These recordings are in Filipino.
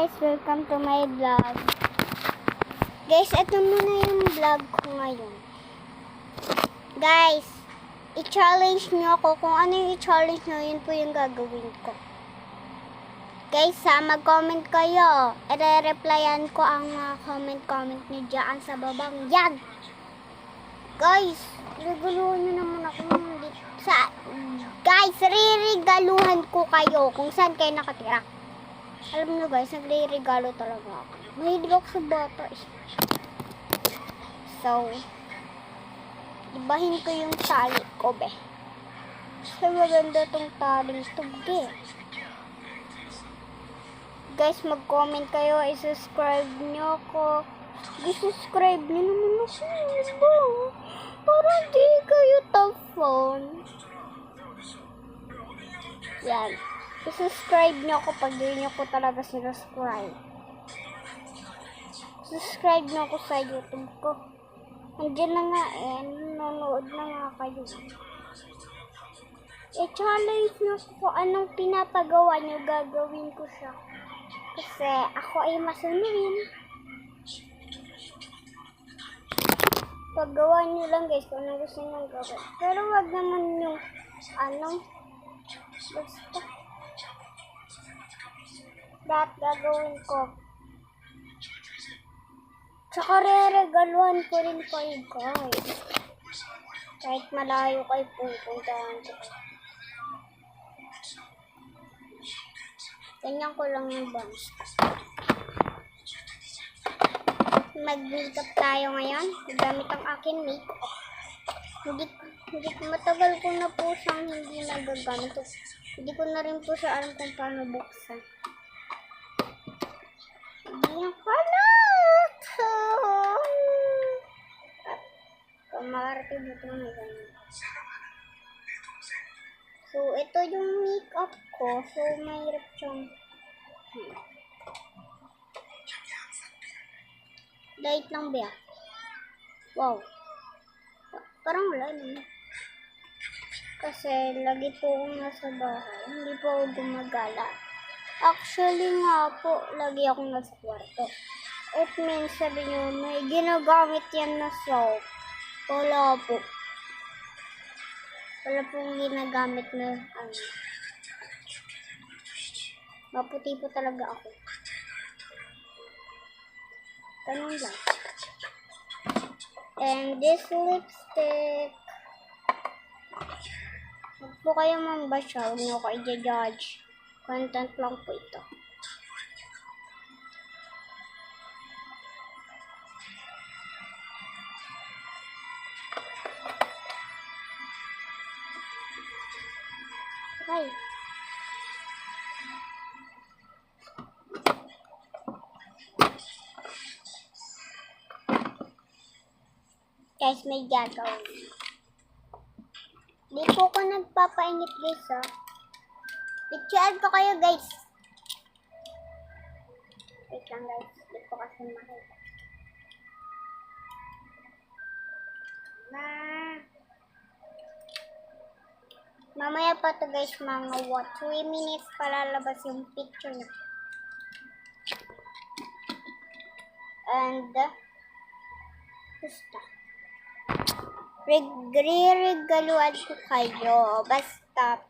guys, welcome to my vlog. Guys, ito muna yung vlog ko ngayon. Guys, i-challenge nyo ako. Kung ano yung i-challenge nyo, yun po yung gagawin ko. Guys, mag-comment kayo. I-replyan ko ang mga comment nyo dyan sa babang yan. Guys, regaluhan nyo naman ako guys, ririgaluhan ko kayo kung saan kayo nakatira. Alam nyo guys, nagre-regalo talaga ako. Mahilig ako sa bata eh. So, ibahin ko yung tali ko be. So, maganda tong taling tubig. Guys, mag-comment kayo, i-subscribe nyo ako. I-subscribe nyo naman ako. Diba? Parang di kayo tapon. Yan. I-subscribe nyo ako pag di nyo ko talaga sinuscribe. Subscribe nyo ako sa YouTube ko. Andiyan na nga eh. Nanonood na nga kayo. I-challenge nyo ko anong pinapagawa nyo. Gagawin ko siya. Kasi ako ay masunurin. Paggawa nyo lang guys kung ano gusto nyo gawin. Pero wag naman yung basta lahat gagawin ko. Tsaka re-regaluhan ko rin kayo guys. Kahit malayo kayo pupuntahan ko. Ganyan ko lang yung bangs. Mag-makeup tayo ngayon. Gamit ang akin makeup. Hindi matagal ko na po siyang hindi nagagamit. Hindi ko na rin po siya alam kung paano buksan. Hindi ko na. Kamarati mo ito na ganyan. So, ito yung makeup ko. So, mahirap siyang light lang ba? Wow. Parang wala naman. Kasi lagi po akong nasa bahay. Hindi po ako gumagala. Actually nga po, lagi akong nasa kwarto. It means sabi nyo, may ginagamit yan na soap. Wala po. Wala pong ginagamit na maputi po talaga ako. Ganun lang. And this lipstick. Huwag po kayo mambasya. Huwag nyo ko i-judge. Content lang po ito. Okay. Guys, may gagawin. Di po ko nagpapainit guys ha. Picture ko kayo guys. Wait lang guys. Di po kasi makita. Mamaya pa to guys, mga 3 minutes palalabas yung picture na. And basta re-regaluan ko kayo. Basta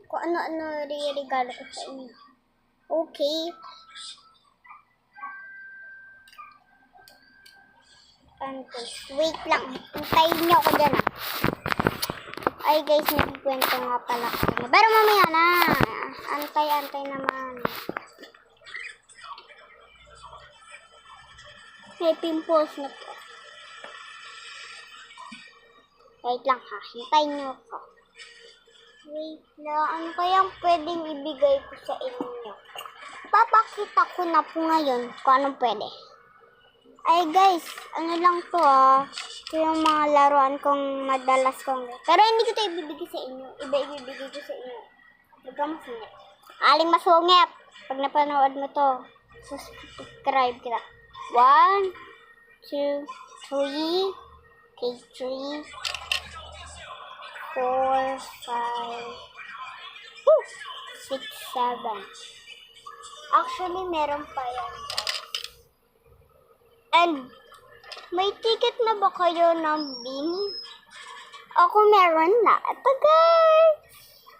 kung ano-ano re-regalo ko sa inyo. Okay? And wait lang. Hintayin nyo ako dyan. Ay guys, nagkwento nga pala ko. Pero mamaya na. Antay-antay naman. May pimples na po. Wait lang ha. Hintayin nyo ako. Wait lang. Ano kayang pwedeng ibigay ko sa inyo? Papakita ko na po ngayon kung anong pwede. Ay guys, ano lang to ito yung mga laruan kong madalas kong. Pero hindi ko ito ibibigay sa inyo. Iba ibibigay ko sa inyo. Huwag ka masungit. Aling masungit. Pag napanood mo to, subscribe kita. 1, 2, 3. Okay, 3, 4, 5, 6, 7, Actually, meron pa yan. And, may ticket na ba kayo ng Bini? Ako meron na. Ito guys!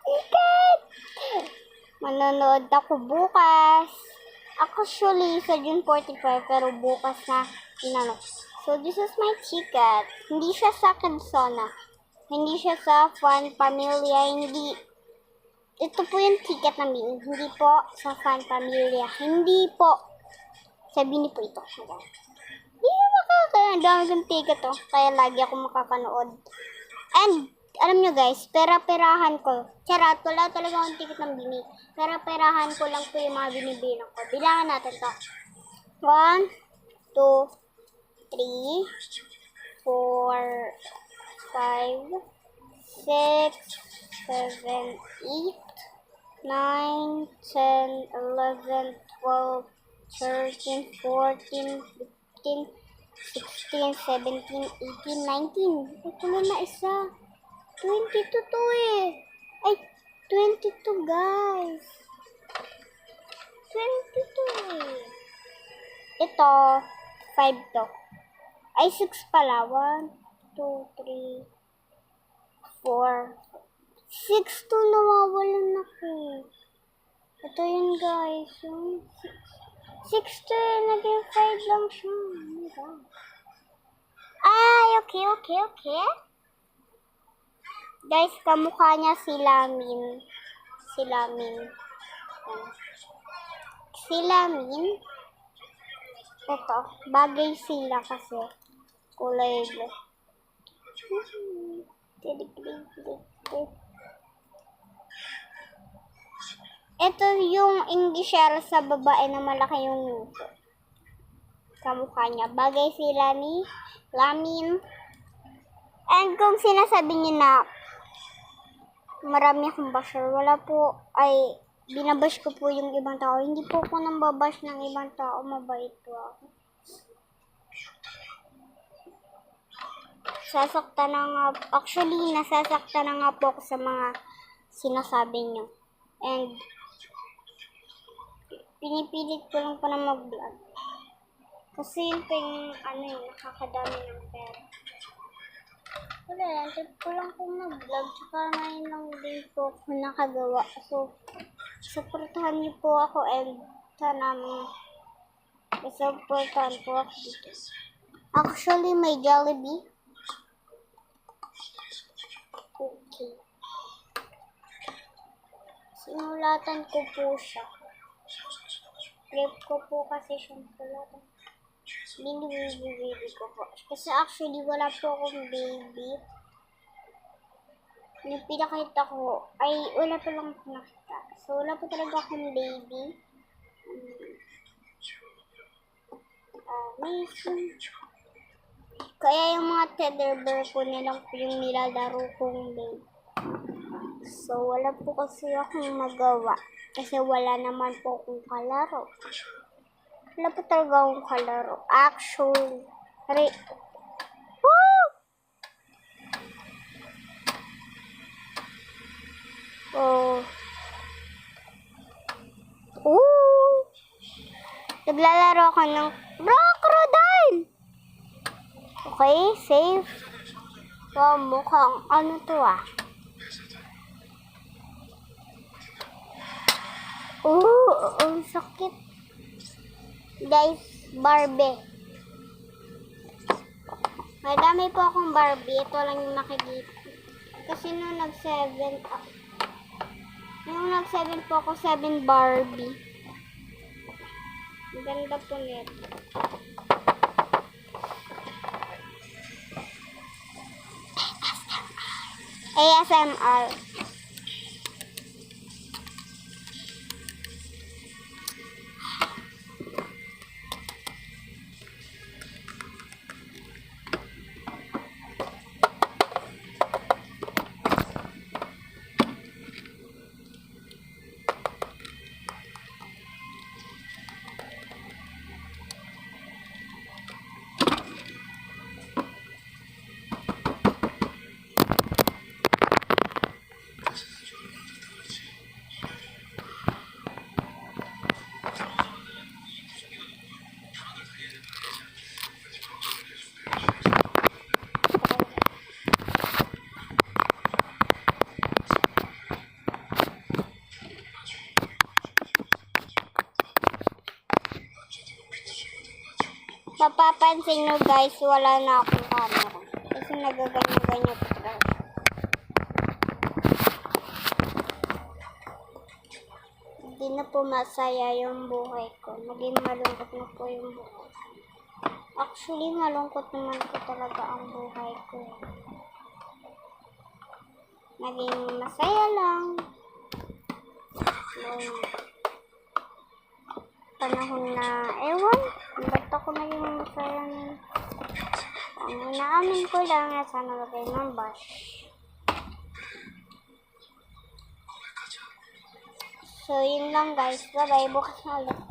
Ticket! Manonood ako bukas. Actually, sa June 45, pero bukas na inano. So, this is my ticket. Hindi siya sa Quezona. Hindi siya sa Fun Pamilya. Hindi. Ito po yung ticket namin. Hindi po sa Fun Pamilya. Hindi po. Sa Bini po ito. Hindi makakaya. Ang dami kong ticket to. Kaya lagi ako makakanood. And, alam nyo guys, pera-perahan ko. Charot, wala talaga akong ticket ng Bini. Pera-perahan ko lang po yung mga binibilang ko. Bilangan natin to. 1, 2, 3, 4, 5, 6, 7, 8, 9, 10, 11, 12, 13, 14, 15, 16, 17, 18, 19. Ito na isa. 22 to eh. Ay, 22 guys. 22 eh. Ito, 5 to. Ay, 6 pala. 1, 2, 3, 4. 6 to nawawalan na ko. Ito yun guys. 6 to eh. Naging 5 lang siya. Oh my God. Ay, okay. Guys, kamukha niya si Lamin. Si Lamin. Ito, bagay sila kasi. Kulay blue. Ito yung Englishera sa babae na malaki yung nguso. Kamukha niya. Bagay sila ni Lamin. And kung sinasabi niyo na marami akong basher, wala po, ay binabash ko po yung ibang tao. Hindi po ako nang babash ng ibang tao. Mabait po ako. Nasasaktan na nga po ako sa mga sinasabi niyo. And pinipilit ko lang po na mag-vlog. Kasi yung nakakadami ng pera. Wala yan, tip ko lang po mag-vlog. Tsaka ngayon lang din po ako nakagawa. So, supportahan niyo po ako and sana supportahan po ako dito. Actually, may Jollibee. Okay. Sinulatan ko po siya. Trip ko po kasi siyang sulatan. Binibili ko po. Kasi actually, wala po akong baby. Yung pinakita ko, ay wala pa lang nakita. So, wala po talaga akong baby. Kaya yung mga teddy bear ko nilang po yung nilalaro kong baby. So, wala po kasi akong magawa. Kasi wala naman po akong kalaro. Wala po talaga akong kalaro. Actually. Woo! Oh. Ooh! Naglalaro ako ng crocodile! Okay, save. So, mukhang ano to ah. Ang sakit. Guys, Barbie. Madami po akong Barbie. Ito lang yung nakikita. Kasi nung nag-7 po ako, 7 Barbie. Ganda po nito. ASMR. mapapansin nyo guys, wala na akong camera. Kasi nagaganyan-ganyan po talaga. Hindi na po masaya yung buhay ko. Naging malungkot na po yung buhay. Actually, malungkot naman po talaga ang buhay ko. Naging masaya lang. Yung panahon na, ewan, ba't ako naging masaya nun? Ang inaamin ko lang na sana lagay ng bash. So, yun lang guys. Bye-bye. Bukas na ulit.